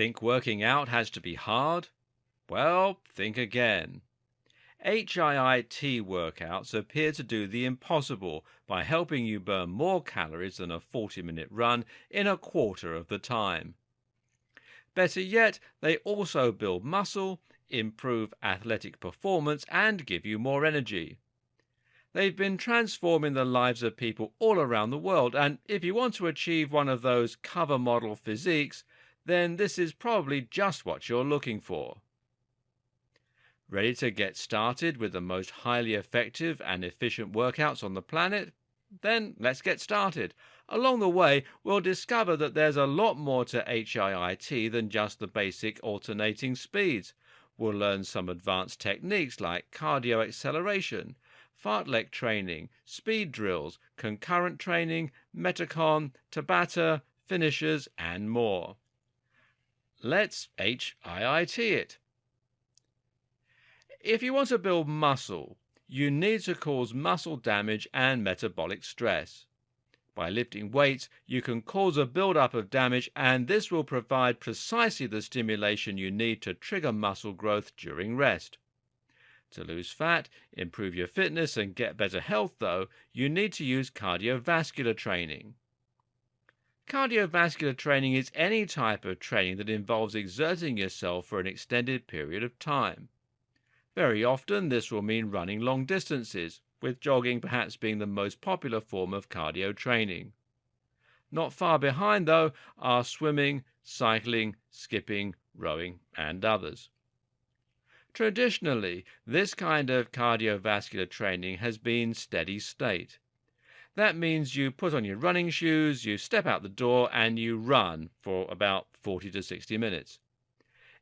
Think working out has to be hard? Well, think again. HIIT workouts appear to do the impossible by helping you burn more calories than a 40-minute run in a quarter of the time. Better yet, they also build muscle, improve athletic performance, and give you more energy. They've been transforming the lives of people all around the world, and if you want to achieve one of those cover model physiques, then this is probably just what you're looking for. Ready to get started with the most highly effective and efficient workouts on the planet? Then let's get started. Along the way, we'll discover that there's a lot more to HIIT than just the basic alternating speeds. We'll learn some advanced techniques like cardio acceleration, fartlek training, speed drills, concurrent training, metacon, Tabata, finishers, and more. Let's HIIT it. If you want to build muscle, you need to cause muscle damage and metabolic stress. By lifting weights, you can cause a build-up of damage, and this will provide precisely the stimulation you need to trigger muscle growth during rest. To lose fat, improve your fitness, and get better health, though, you need to use cardiovascular training. Cardiovascular training is any type of training that involves exerting yourself for an extended period of time. Very often this will mean running long distances, with jogging perhaps being the most popular form of cardio training. Not far behind, though, are swimming, cycling, skipping, rowing, and others. Traditionally, this kind of cardiovascular training has been steady state. That means you put on your running shoes, you step out the door, and you run for about 40 to 60 minutes.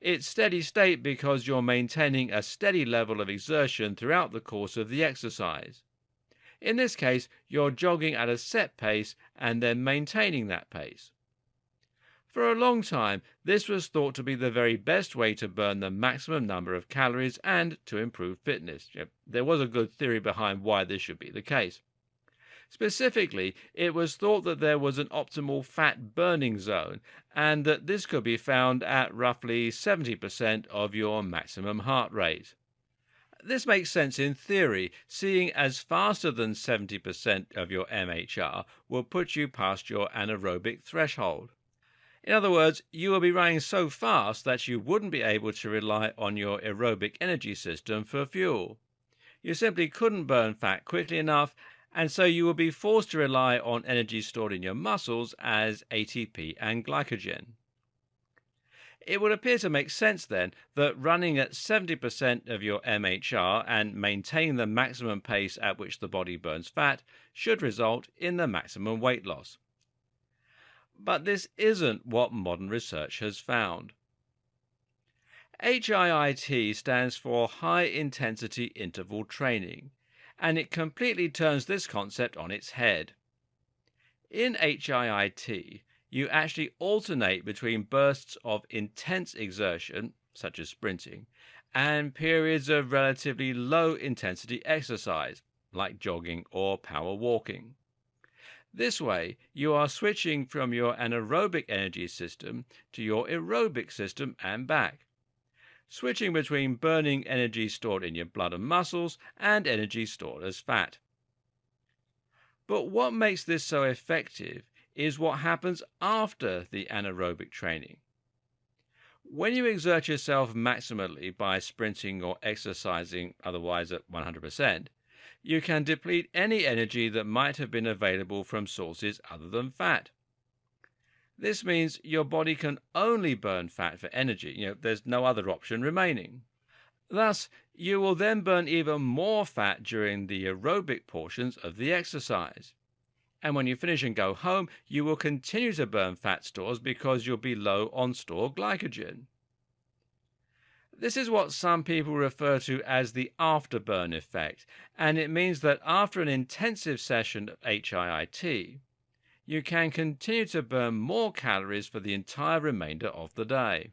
It's steady state because you're maintaining a steady level of exertion throughout the course of the exercise. In this case, you're jogging at a set pace and then maintaining that pace. For a long time, this was thought to be the very best way to burn the maximum number of calories and to improve fitness. There was a good theory behind why this should be the case. Specifically, it was thought that there was an optimal fat burning zone and that this could be found at roughly 70% of your maximum heart rate. This makes sense in theory, seeing as faster than 70% of your MHR will put you past your anaerobic threshold. In other words, you will be running so fast that you wouldn't be able to rely on your aerobic energy system for fuel. You simply couldn't burn fat quickly enough, and so you will be forced to rely on energy stored in your muscles as ATP and glycogen. It would appear to make sense then that running at 70% of your MHR and maintaining the maximum pace at which the body burns fat should result in the maximum weight loss. But this isn't what modern research has found. HIIT stands for High Intensity Interval Training, and it completely turns this concept on its head. In HIIT, you actually alternate between bursts of intense exertion, such as sprinting, and periods of relatively low-intensity exercise, like jogging or power walking. This way, you are switching from your anaerobic energy system to your aerobic system and back, switching between burning energy stored in your blood and muscles and energy stored as fat. But what makes this so effective is what happens after the anaerobic training. When you exert yourself maximally by sprinting or exercising otherwise at 100%, you can deplete any energy that might have been available from sources other than fat. This means your body can only burn fat for energy. There's no other option remaining. Thus, you will then burn even more fat during the aerobic portions of the exercise. And when you finish and go home, you will continue to burn fat stores because you'll be low on stored glycogen. This is what some people refer to as the afterburn effect, and it means that after an intensive session of HIIT, you can continue to burn more calories for the entire remainder of the day.